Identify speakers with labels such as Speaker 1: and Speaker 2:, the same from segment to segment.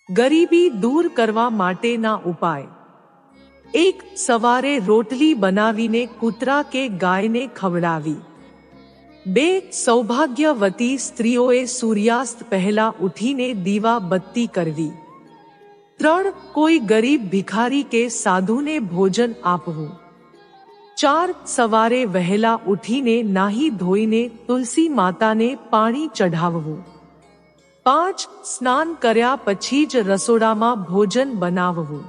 Speaker 1: ગરીબી દૂર કરવા માટેના ઉપાય. 1. સવારે રોટલી બનાવીને કૂતરા કે ગાયને ખવડાવી. 2. સૌભાગ્યવતી સ્ત્રીઓએ સૂર્યાસ્ત પહેલા ઉઠીને દીવા બત્તી કરવી. 3. કોઈ ગરીબ ભિખારી કે સાધુને ભોજન આપવું. 4. સવારે વહેલા ઉઠીને નાહી ધોઈને તુલસી માતાને પાણી ચઢાવવું. 5. સ્નાન કર્યા પછી જ રસોડામાં ભોજન બનાવવું.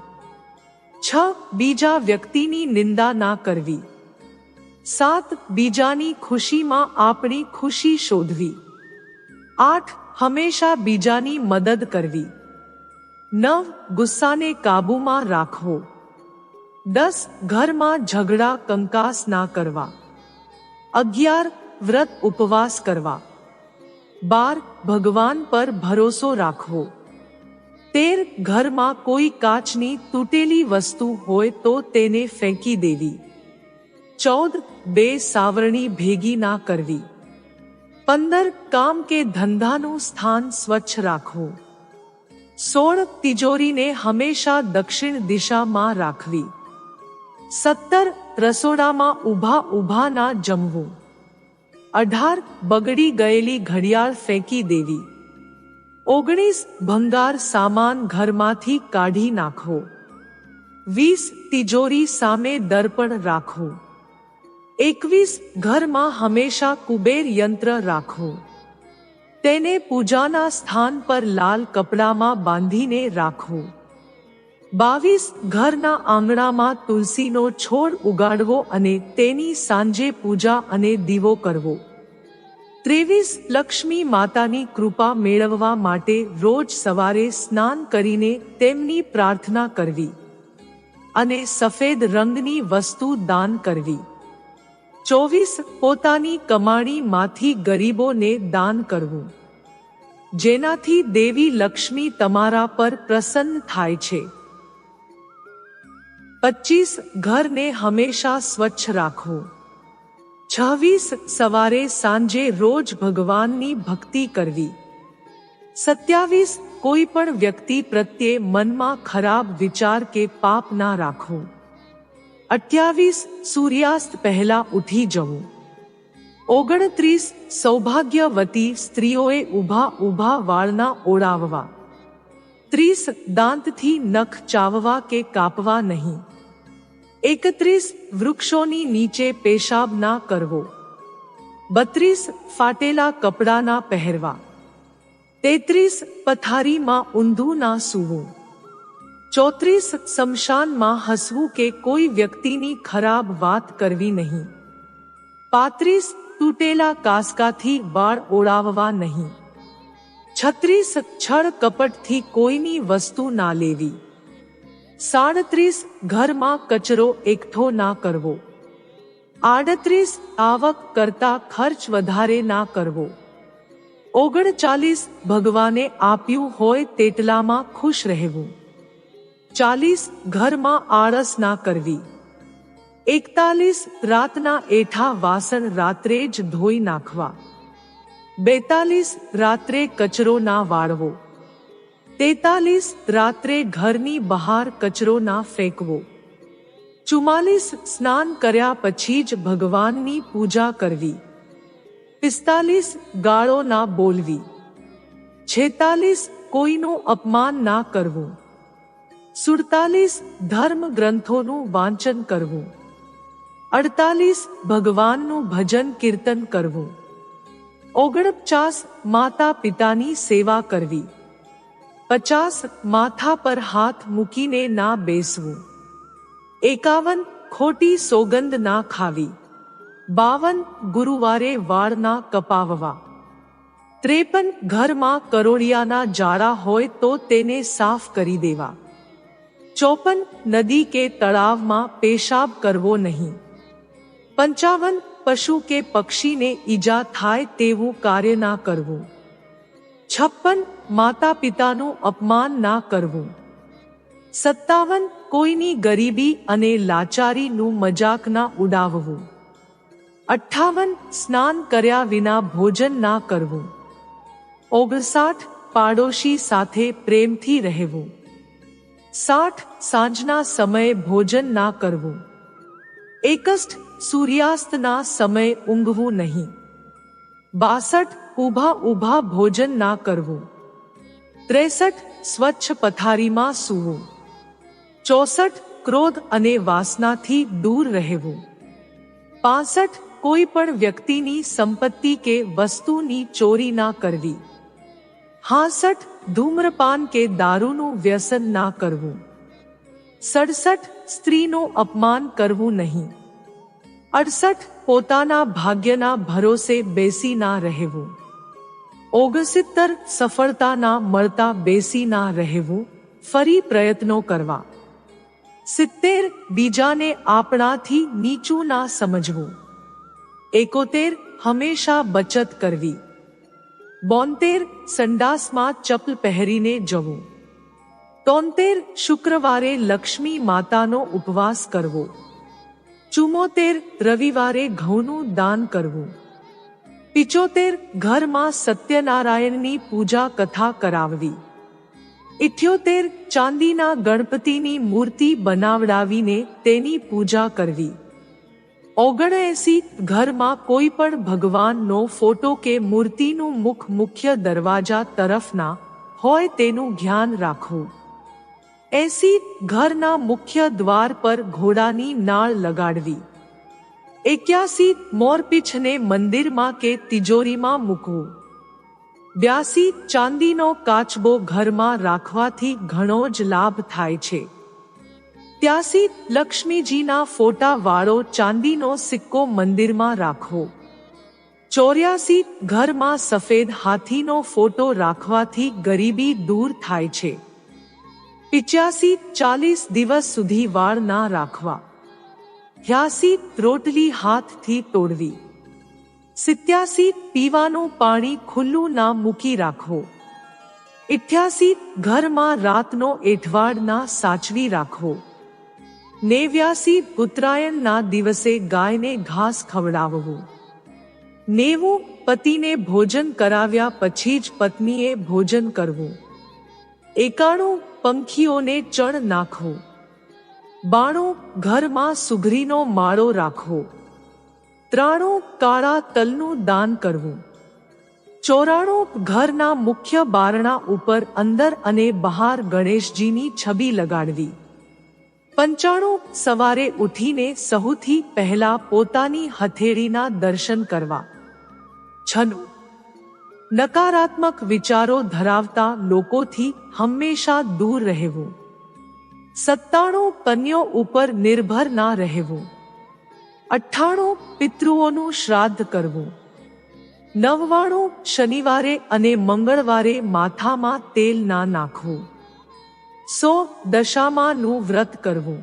Speaker 1: 6. બીજા વ્યક્તિની નિંદા ના કરવી. 7. બીજાની ખુશીમાં આપણી ખુશી શોધવી. 8. હંમેશા બીજાની મદદ કરવી. 9. ગુસ્સાને કાબૂમાં રાખવો. 10. ઘરમાં ઝઘડા કંકાસ ના કરવા. 11. વ્રત ઉપવાસ કરવા. 12. ભગવાન પર ભરોસો રાખવો. 13. ઘરમાં કોઈ કાચની તૂટેલી વસ્તુ હોય તો તેને ફેંકી દેવી. 14. બે સાવરણી ભેગી ના કરવી. 15. કામ કે ધંધાનું સ્થાન સ્વચ્છ રાખવું. 16. તિજોરીને હંમેશા દક્ષિણ દિશામાં રાખવી. 17. રસોડામાં ઊભા ના જમવું. 18. બગડી ગયેલી ઘડિયાળ ફેંકી દેવી. 19. ભંગાર સામાન ઘરમાંથી કાઢી નાખવો. 20. તિજોરી સામે દર્પણ રાખવું. 21. ઘરમાં હંમેશા કુબેર યંત્ર રાખવું. તેને પૂજાના સ્થાન પર લાલ કપડામાં બાંધીને રાખવું. 22. ઘરના આંગણામાં તુલસીનો છોડ ઉગાડવો અને તેની સાંજે પૂજા અને દીવો કરવો. 23. લક્ષ્મી માતાની કૃપા મેળવવા માટે રોજ સવારે સ્નાન કરીને તેમની પ્રાર્થના કરવી અને સફેદ રંગની વસ્તુ દાન કરવી. 24. પોતાની કમાણીમાંથી ગરીબોને દાન કરવું, જેનાથી દેવી લક્ષ્મી તમારા પર પ્રસન્ન થાય છે. 25. ઘરને હંમેશા સ્વચ્છ રાખવું. 26. સવારે સાંજે રોજ ભગવાનની ભક્તિ કરવી. 27. કોઈ પણ વ્યક્તિ પ્રત્યે મનમાં ખરાબ વિચાર કે પાપ ના રાખવું. 28. સૂર્યાસ્ત પહેલા ઉઠી જવું. 29. સૌભાગ્યવતી સ્ત્રીઓએ ઊભા વાળના ઓળાવવા. 30. દાંતથી નખ ચાવવા કે કાપવા નહીં. 31. વૃક્ષોની નીચે પેશાબ ના કરવો. 32. ફાટેલા કપડાં ના પહેરવા. 33. પથારીમાં ઊંધું ના સૂવું. 34. સ્મશાનમાં હસવું કે કોઈ વ્યક્તિની ખરાબ વાત કરવી નહીં. 35. તૂટેલા કાંસકાથી વાળ ઓળાવવા નહીં. 36. છળ કપટથી કોઈની વસ્તુ ના લેવી. 37. ઘરમાં કચરો એકઠો ના કરવો. 38. આવક કરતા ખર્ચ વધારે ના કરવો. 39. ભગવાને આપ્યું હોય તેટલામાં ખુશ રહેવું. 40. ઘરમાં આળસ ના કરવી. 41. રાતના એઠા વાસણ રાત્રે જ ધોઈ નાખવા. 42. રાત્રે કચરો ના વાળવો. 43. રાત્રે ઘરની બહાર કચરો ના ફેંકવો. 44. સ્નાન કર્યા પછી જ ભગવાનની પૂજા કરવી. 45. ગાળો ના બોલવી. 46. કોઈનું અપમાન ના કરવું. 47. ધર્મ ગ્રંથોનું વાંચન કરવું. 48. ભગવાનનું ભજન કીર્તન કરવું. 49. માતા પિતાની સેવા કરવી. 50. માથા પર હાથ મૂકીને ના બેસવું. 51. ખોટી સોગંદ ના ખાવી. 52. ગુરુવારે વાળ ના કપાવવા. 53. ઘરમાં કરોળિયાના જાળા હોય તો તેને સાફ કરી દેવા. 54. નદી કે તળાવમાં પેશાબ કરવો નહીં. 55. પશુ કે પક્ષીને ઈજા થાય તેવું કાર્ય ના કરવું. 56. માતા પિતાનું અપમાન ના કરવું. 57. કોઈની ગરીબી અને લાચારીનું મજાક ના ઉડાવવું. 58. સ્નાન કર્યા વિના ભોજન ના કરવું. 59. પાડોશી સાથે પ્રેમથી રહેવું. 60 સાંજના સમયે ભોજન ના કરવું. 61 સૂર્યાસ્તના સમયે ઊંઘવું નહીં. 62 ઊભા ભોજન ના કરવું. 63 સ્વચ્છ પથારીમાં સૂવું. 64 ક્રોધ અને વાસનાથી દૂર રહેવું. 65 કોઈ પણ વ્યક્તિની સંપત્તિ કે વસ્તુની ચોરી ના કરવી. 66 ધૂમ્રપાન કે દારૂનું વ્યસન ના કરવું. 67 સ્ત્રીનું અપમાન કરવું નહીં. 68 પોતાના ભાગ્યના ભરોસે બેસી ના રહેવું. 69 સફળતા ના મળતા બેસી ના રહેવું, ફરી પ્રયત્નો કરવા. 70 બીજાને આપણાથી નીચું ના સમજવું. 71 હંમેશા બચત કરવી. 72 સંડાસમાં ચપ્પલ પહેરીને જવું. 73 શુક્રવારે લક્ષ્મી માતાનો ઉપવાસ કરવો. 74 રવિવારે ઘઉંનું દાન કરવું. 75 ઘરમાં સત્યનારાયણની પૂજા કથા કરાવવી. 78 ચાંદીના ગણપતિની મૂર્તિ બનાવડાવીને તેની પૂજા કરવી. 79 ઘરમાં કોઈ પણ ભગવાનનો ફોટો કે મૂર્તિનું મુખ મુખ્ય દરવાજા તરફ ના હોય તેનું ધ્યાન રાખવું. 80 ઘરના મુખ્ય દ્વાર પર ઘોડાની નાળ લગાડવી. 81 મોરપીંછને મંદિરમાં કે તિજોરીમાં મૂકવું. 82 ચાંદીનો કાચબો ઘરમાં રાખવાથી ઘણો જ લાભ થાય છે. 83 લક્ષ્મીજીના ફોટા વાળો ચાંદીનો સિક્કો મંદિરમાં રાખવો. 84 ઘરમાં સફેદ હાથીનો ફોટો રાખવાથી ગરીબી દૂર થાય છે. 85 40 દિવસ સુધી વાળ ના રાખવા. 86 રોટલી હાથથી તોડવી. 87 પીવાનું પાણી ખુલ્લું ના મૂકી રાખવો. 88 ઘરમાં રાતનો એઠવાડ ના સાચવી રાખવો. 89 ઉત્તરાયણના દિવસે ગાયને ઘાસ ખવડાવવું. 90 પતિને ભોજન કરાવ્યા પછી જ પત્નીએ ભોજન કરવું. 91 પંખીઓને ચણ નાખવું. 92 ઘરમાં સુગરીનો માળો રાખવો. 93 કાળા તલનું દાન કરવું. 94 ઘરના મુખ્ય બારણા ઉપર અંદર અને બહાર ગણેશજીની છબી લગાડવી. 95 સવારે ઉઠીને સૌથી પહેલા પોતાની હથેળીના દર્શન કરવા. 96 નકારાત્મક વિચારો ધરાવતા લોકોથી હંમેશા દૂર રહેવું. 97 કન્યાઓ ઉપર નિર્ભર ના રહેવું. 98 પિતૃઓનું શ્રાદ્ધ કરવું. 99 શનિવારે અને મંગળવારે માથામાં તેલ ના નાખવું. 100 દશામાનું વ્રત કરવું.